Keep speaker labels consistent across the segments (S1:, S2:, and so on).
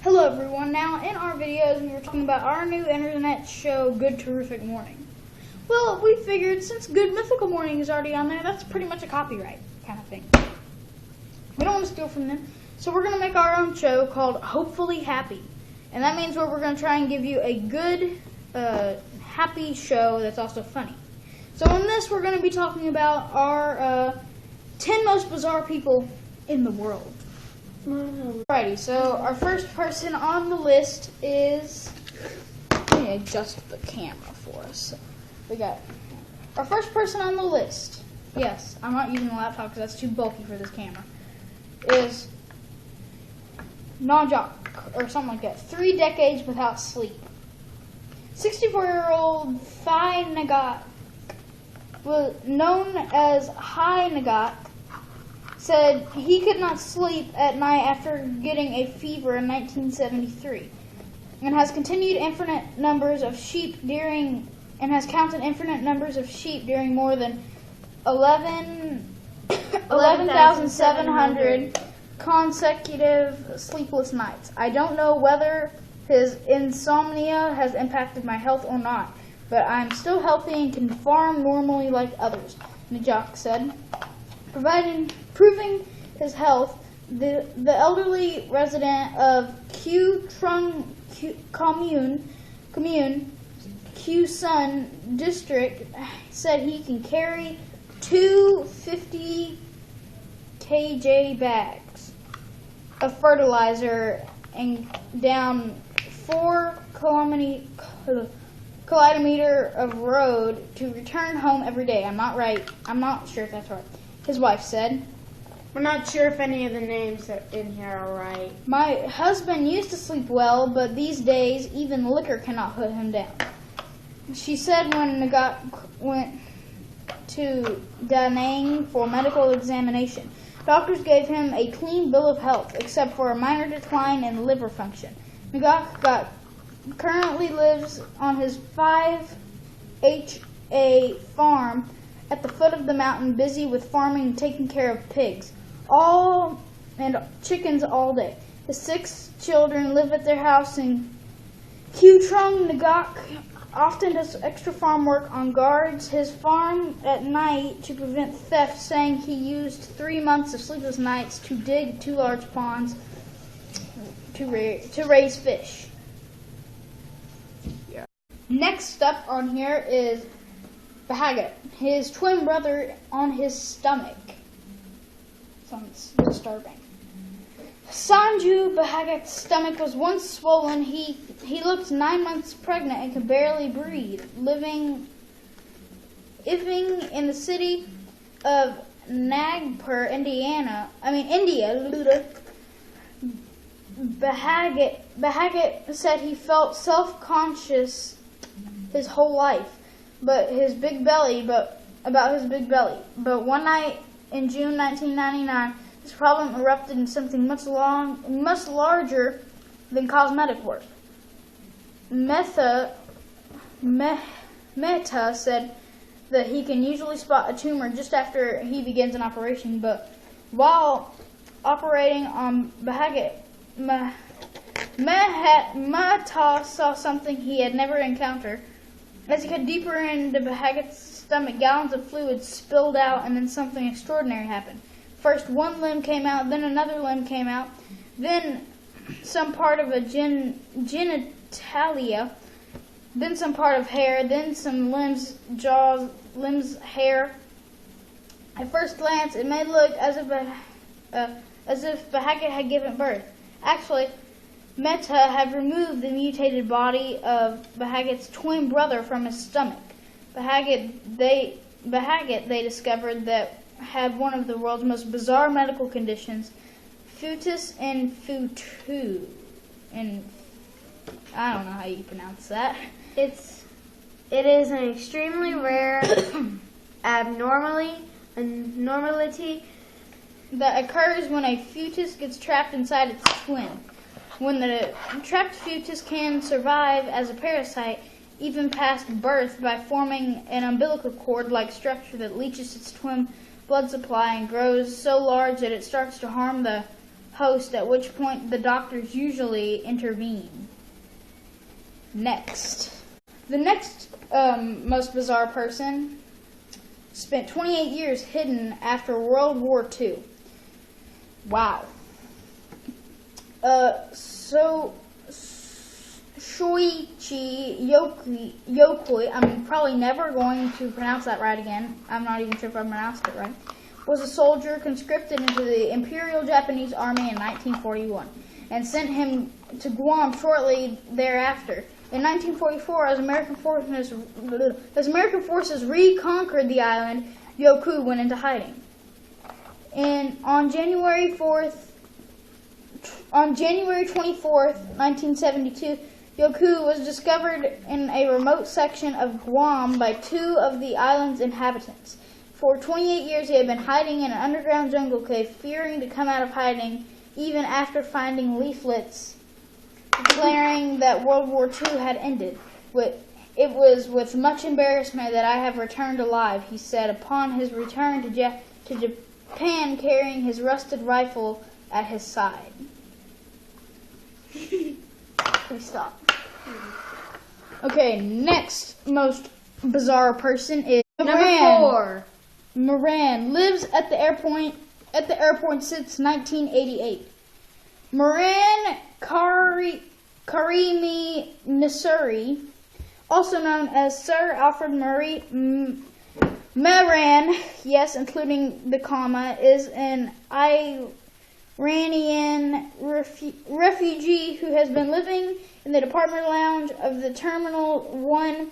S1: Hello everyone. Now in our videos we were talking about our new internet show, Good Terrific Morning. Well, we figured since Good Mythical Morning is already on there, that's pretty much a copyright kind of thing. We don't want to steal from them, so we're going to make our own show called Hopefully Happy. And that means we're going to try and give you a good, happy show that's also funny. So in this we're going to be talking about our 10 most bizarre people in the world. Alrighty, so our first person on the list is, let me adjust the camera for us. We got our first person on the list. Yes, I'm not using the laptop because that's too bulky for this camera. Is Najak, or something like that. 3 decades without sleep. 64-year-old Thai Nagak, known as Hai Nagak, said he could not sleep at night after getting a fever in 1973, and has continued infinite numbers of sheep during, and has counted infinite numbers of sheep during more than 11,700 consecutive sleepless nights. I don't know whether his insomnia has impacted my health or not, but I'm still healthy and can farm normally like others, Najak said. Proving his health, the elderly resident of Q Trung Commune, Q Sun District, said he can carry 250 kg bags of fertilizer and down 4 kilometer of road to return home every day. I'm not sure if that's right. His wife said.
S2: We're not sure if any of the names in here are right.
S1: My husband used to sleep well, but these days even liquor cannot put him down. She said when Nagak went to Da Nang for medical examination, doctors gave him a clean bill of health, except for a minor decline in liver function. Nagak currently lives on his 5 HA farm at the foot of the mountain, busy with farming and taking care of pigs and chickens all day. His 6 children live at their house in Kutrung. Nagak often does extra farm work on guards his farm at night to prevent theft, saying he used 3 months of sleepless nights to dig 2 large ponds to raise fish.
S2: Yeah.
S1: Next up on here is Bahagat, his twin brother on his stomach. Sounds disturbing. Sanju Bahagat's stomach was once swollen. He looked 9 months pregnant and could barely breathe. Living in the city of Nagpur, India. Bahagat said he felt self-conscious his whole life about his big belly. But one night in June 1999, this problem erupted in something much larger than cosmetic work. Mehta said that he can usually spot a tumor just after he begins an operation, but while operating on Bahagat, Mehta saw something he had never encountered. As he got deeper into Bahagat's stomach, gallons of fluid spilled out, and then something extraordinary happened. First, one limb came out, then another limb came out, then some part of a genitalia, then some part of hair, then some limbs, jaws, limbs, hair. At first glance, it may look as if Bahagat had given birth. Actually, Mehta had removed the mutated body of Bahagat's twin brother from his stomach. Bahagat, they discovered that had one of the world's most bizarre medical conditions, foetus infutu. And I don't know how you pronounce that.
S2: It is an extremely rare abnormality
S1: that occurs when a fetus gets trapped inside its twin. When the trapped fetus can survive as a parasite, even past birth, by forming an umbilical cord-like structure that leaches its twin blood supply and grows so large that it starts to harm the host, at which point the doctors usually intervene. Next. The next most bizarre person spent 28 years hidden after World War II. Wow. Shoichi Yokoi, I'm probably never going to pronounce that right again. I'm not even sure if I pronounced it right. Was a soldier conscripted into the Imperial Japanese Army in 1941 and sent him to Guam shortly thereafter. In 1944, as American forces reconquered the island, Yoku went into hiding. And on January 24th, 1972, Yoku was discovered in a remote section of Guam by two of the island's inhabitants. For 28 years, he had been hiding in an underground jungle cave, fearing to come out of hiding, even after finding leaflets declaring that World War II had ended. It was with much embarrassment that I have returned alive, he said upon his return to Japan, carrying his rusted rifle at his side. Please stop. Okay, next most bizarre person is
S2: Number 4.
S1: Moran lives at the airport since 1988. Moran Karimi Nasuri, also known as Sir Alfred Moran, yes, including the comma, is an Iranian refugee who has been living in the department lounge of the Terminal 1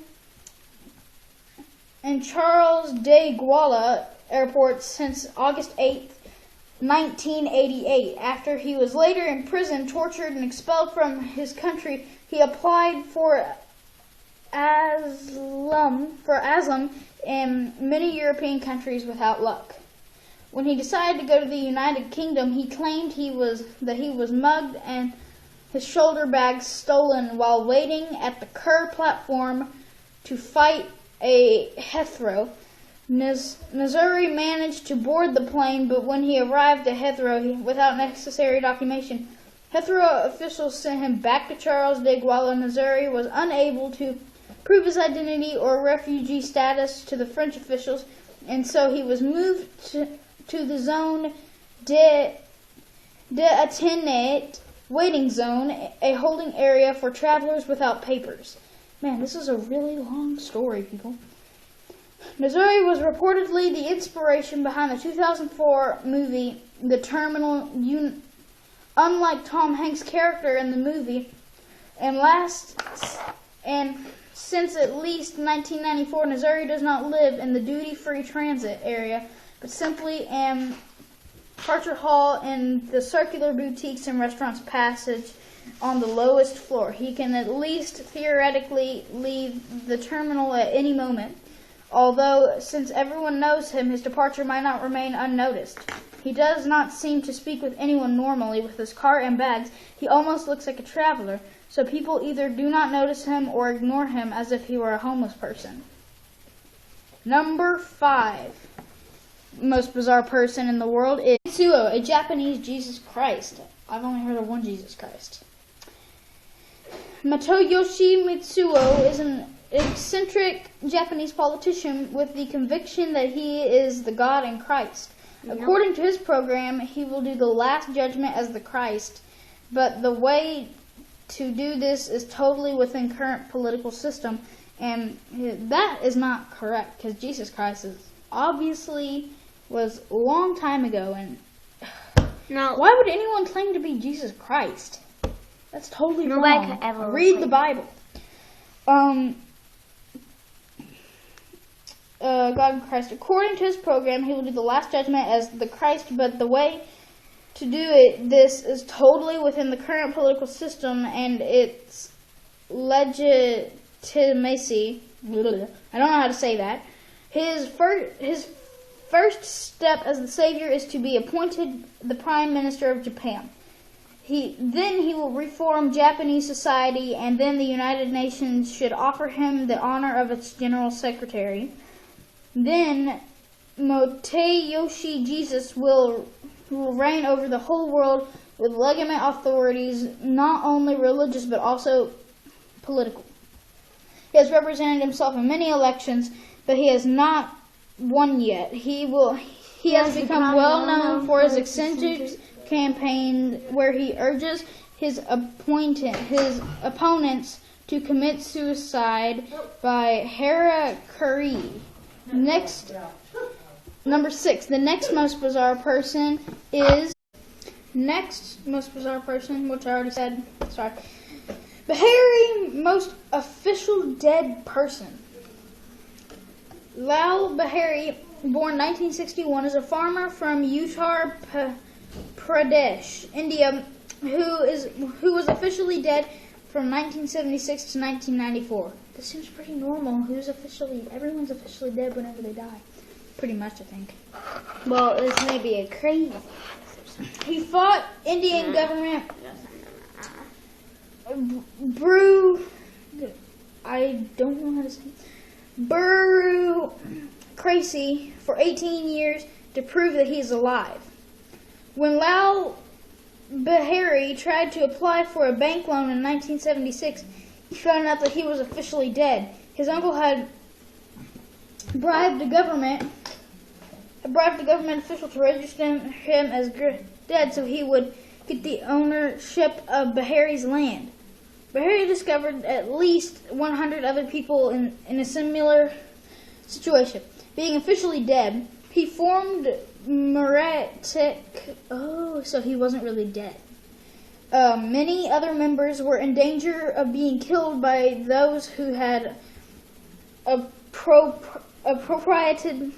S1: in Charles de Gaulle Airport since August 8th, 1988. After he was later imprisoned, tortured, and expelled from his country, he applied for asylum in many European countries without luck. When he decided to go to the United Kingdom, he claimed that he was mugged and his shoulder bags stolen while waiting at the curb platform to fight a Heathrow. Missouri managed to board the plane, but when he arrived at Heathrow without necessary documentation, Heathrow officials sent him back to Charles de Gaulle. Missouri was unable to prove his identity or refugee status to the French officials, and so he was moved to the zone d'atteinte waiting zone, a holding area for travelers without papers. Man, this is a really long story, people. Missouri was reportedly the inspiration behind the 2004 movie The Terminal. Unlike Tom Hanks' character in the movie, and since at least 1994, Missouri does not live in the duty-free transit area, but simply in Parcher Hall in the circular boutiques and restaurants passage on the lowest floor. He can at least theoretically leave the terminal at any moment, although since everyone knows him, his departure might not remain unnoticed. He does not seem to speak with anyone normally. With his cart and bags, he almost looks like a traveler, so people either do not notice him or ignore him as if he were a homeless person. Number 5 most bizarre person in the world is Mitsuo, a Japanese Jesus Christ. I've only heard of one Jesus Christ. Motoyoshi Mitsuo is an eccentric Japanese politician with the conviction that he is the God in Christ. According to his program, he will do the last judgment as the Christ, but the way to do this is totally within current political system, and that is not correct, because Jesus Christ was a long time ago, and
S2: now,
S1: why would anyone claim to be Jesus Christ? That's totally wrong.
S2: Nobody could ever
S1: read the Bible. God in Christ. According to his program, he will do the last judgment as the Christ, but the way to do this is totally within the current political system and its legitimacy. I don't know how to say that. His first step as the Savior is to be appointed the Prime Minister of Japan. Then he will reform Japanese society, and then the United Nations should offer him the honor of its General Secretary. Then Motoyoshi Jesus will reign over the whole world with legitimate authorities, not only religious but also political. He has represented himself in many elections, but he has not won yet. He has become well known for his eccentric campaign where he urges his opponents to commit suicide by harakiri. Next, number 6. The next most bizarre person, which I already said. Sorry. Bahari, most official dead person. Lal Bahari, born 1961, is a farmer from Uttar Pradesh, India, who was officially dead from 1976 to 1994. This seems pretty normal. Everyone's officially dead whenever they die. Pretty much, I think.
S2: Well, this may be a crazy.
S1: He fought Indian government bureaucracy for 18 years to prove that he is alive. When Lal Bahari tried to apply for a bank loan in 1976, he found out that he was officially dead. His uncle had bribed a government official to register him as dead so he would get the ownership of Bahari's land. Bahari discovered at least 100 other people in a similar situation. Being officially dead, he formed so he wasn't really dead. Many other members were in danger of being killed by those who had appropriated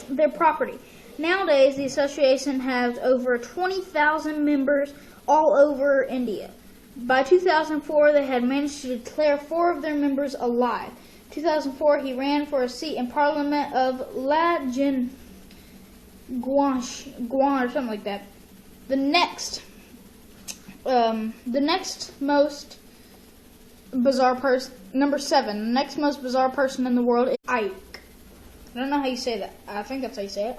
S1: their property. Nowadays, the association has over 20,000 members all over India. By 2004, they had managed to declare 4 of their members alive. 2004, he ran for a seat in Parliament of Lajin Guan or something like that. The next most bizarre person, number 7, the next most bizarre person in the world is Ike. I don't know how you say that. I think that's how you say it.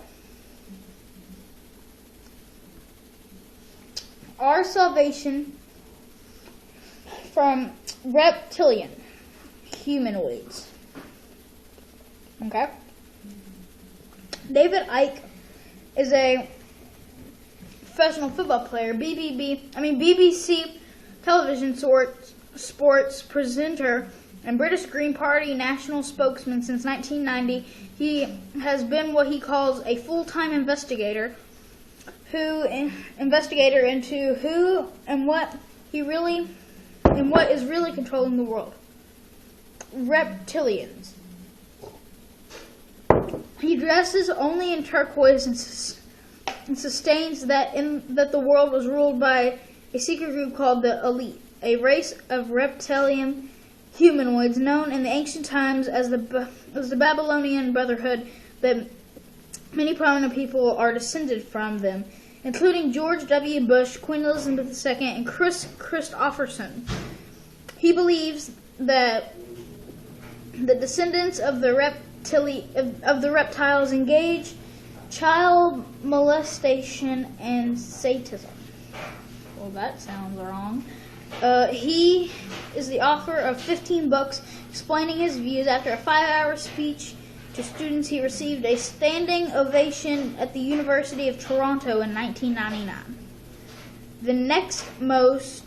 S1: Our salvation from reptilian humanoids. Okay? David Icke is a professional football player, BBC television sports presenter, and British Green Party national spokesman since 1990. He has been what he calls a full-time investigator into who and what is really controlling the world. Reptilians. He dresses only in turquoise and sustains that the world was ruled by a secret group called the Elite, a race of reptilian humanoids known in the ancient times as the Babylonian Brotherhood. That many prominent people are descended from them, including George W. Bush, Queen Elizabeth II, and Chris Christopherson. He believes that the descendants of the reptiles engage child molestation and sadism. Well, that sounds wrong. He is the author of 15 books explaining his views. After a 5-hour speech to students, he received a standing ovation at the University of Toronto in 1999. The next most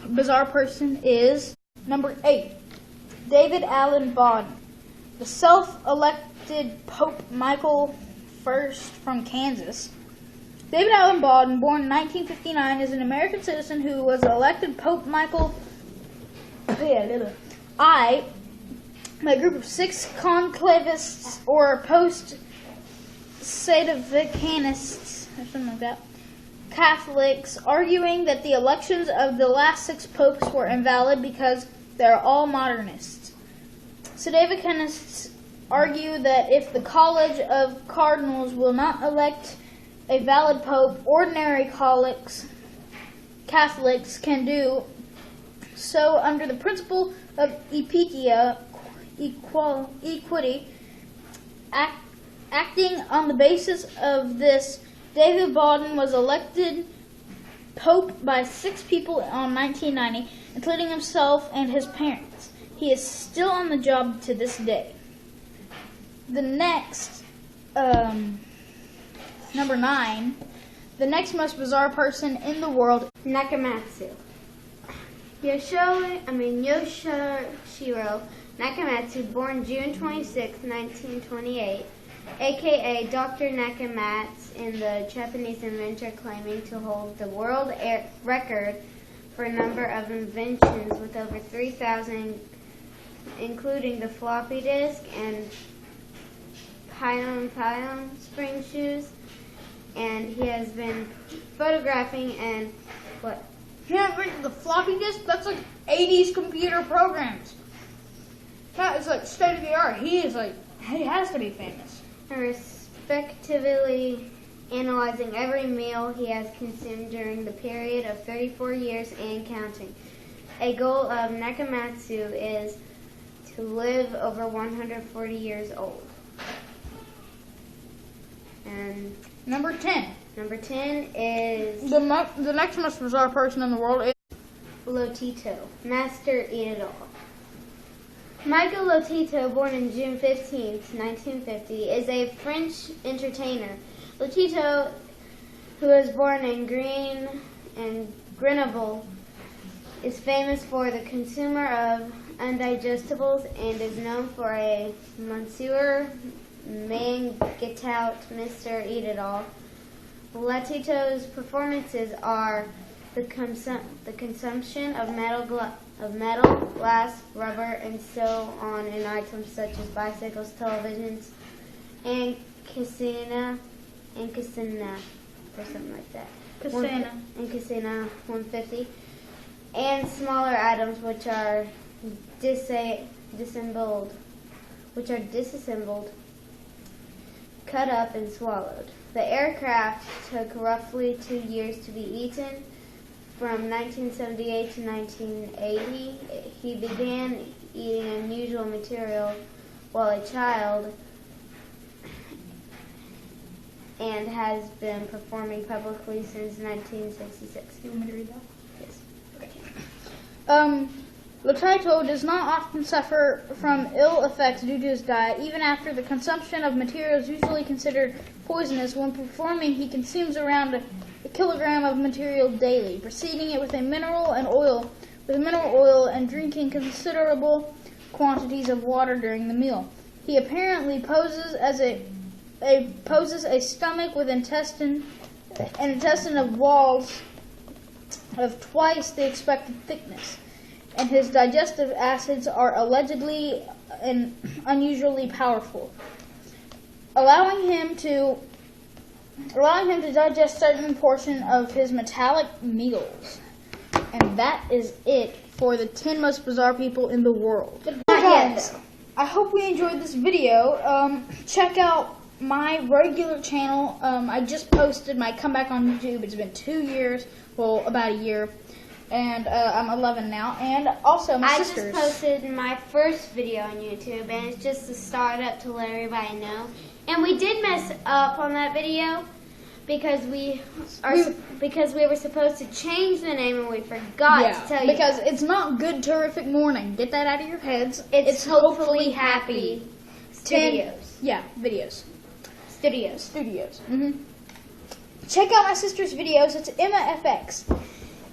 S1: bizarre person is number 8, David Allen Bawden, the self-elected Pope Michael I from Kansas. David Allen Bawden, born in 1959, is an American citizen who was elected Pope Michael I by a group of 6 conclavists or post-sedevacanists, or something like that, Catholics, arguing that the elections of the last 6 popes were invalid because they're all modernists. Sedevacanists argue that if the College of Cardinals will not elect a valid pope, ordinary Catholics can do so under the principle of equity, acting on the basis of this. David Bawden was elected Pope by 6 people on 1990, including himself and his parents. He is still on the job to this day. The next, number 9, the next most bizarre person in the world,
S2: Nakamatsu. Yoshihiro Nakamatsu, born June 26, 1928, aka Dr. Nakamatsu, in the Japanese inventor claiming to hold the world record for a number of inventions with over 3,000, including the floppy disk and pylon spring shoes. And he has been photographing and what?
S1: Yeah, the floppy disk, that's like 80s computer programs. That is like state of the art. He has to be famous.
S2: And respectively analyzing every meal he has consumed during the period of 34 years and counting. A goal of Nakamatsu is to live over 140 years old. And
S1: Number 10.
S2: Number 10 is
S1: The next most bizarre person in the world is
S2: Lotito, Master Eat It All. Michael Lotito, born in June 15, 1950, is a French entertainer. Lotito, who was born in Grenoble, is famous for the consumer of undigestibles and is known for a Monsieur Man Get Out, Mr. Eat It All. Lotito's performances are the consumption of metal, glass, rubber, and so on in items such as bicycles, televisions, and Casina, or something like that. Casina 150, and smaller items which are disassembled, cut up and swallowed. The aircraft took roughly 2 years to be eaten. From 1978 to 1980, he began eating unusual material while a child and has been performing publicly since 1966.
S1: You want me to read that?
S2: Yes.
S1: Okay. Lotito does not often suffer from ill effects due to his diet. Even after the consumption of materials usually considered poisonous, when performing he consumes around a kilogram of material daily, preceding it with mineral oil and drinking considerable quantities of water during the meal. He apparently poses a stomach with intestine of walls of twice the expected thickness, and his digestive acids are allegedly and unusually powerful, allowing him to digest certain portion of his metallic meals. And that is it for the 10 most bizarre people in the world. Guys, I hope we enjoyed this video. Check out my regular channel. I just posted my comeback on YouTube. It's been 2 years, well, about a year. And I'm 11 now. And also my sisters.
S2: I just posted my first video on YouTube, and it's just a startup to let everybody know. And we did mess up on that video because we were supposed to change the name and we forgot to tell you.
S1: Because it's not Good Terrific Morning. Get that out of your heads.
S2: It's Hopefully Happy Studios.
S1: Videos.
S2: Studios.
S1: Check out my sister's videos. It's Emma FX.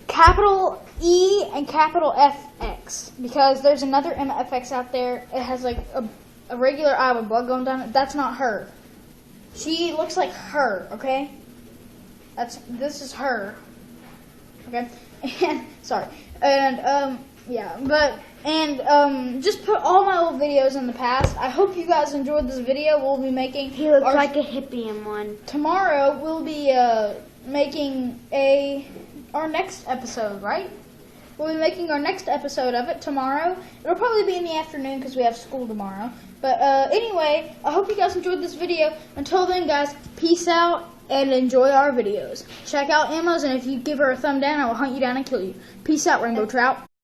S1: Capital E and capital FX. Because there's another Emma FX out there. It has like a regular eye with blood going down it. That's not her. She looks like her, okay? This is her. Okay? And sorry. And just put all my old videos in the past. I hope you guys enjoyed this video. We'll be making
S2: He looks like a hippie in one.
S1: Tomorrow we'll be making our next episode, right? We'll be making our next episode of it tomorrow. It'll probably be in the afternoon because we have school tomorrow. But anyway, I hope you guys enjoyed this video. Until then, guys, peace out and enjoy our videos. Check out Emma's, and if you give her a thumb down, I will hunt you down and kill you. Peace out, Rainbow Trout.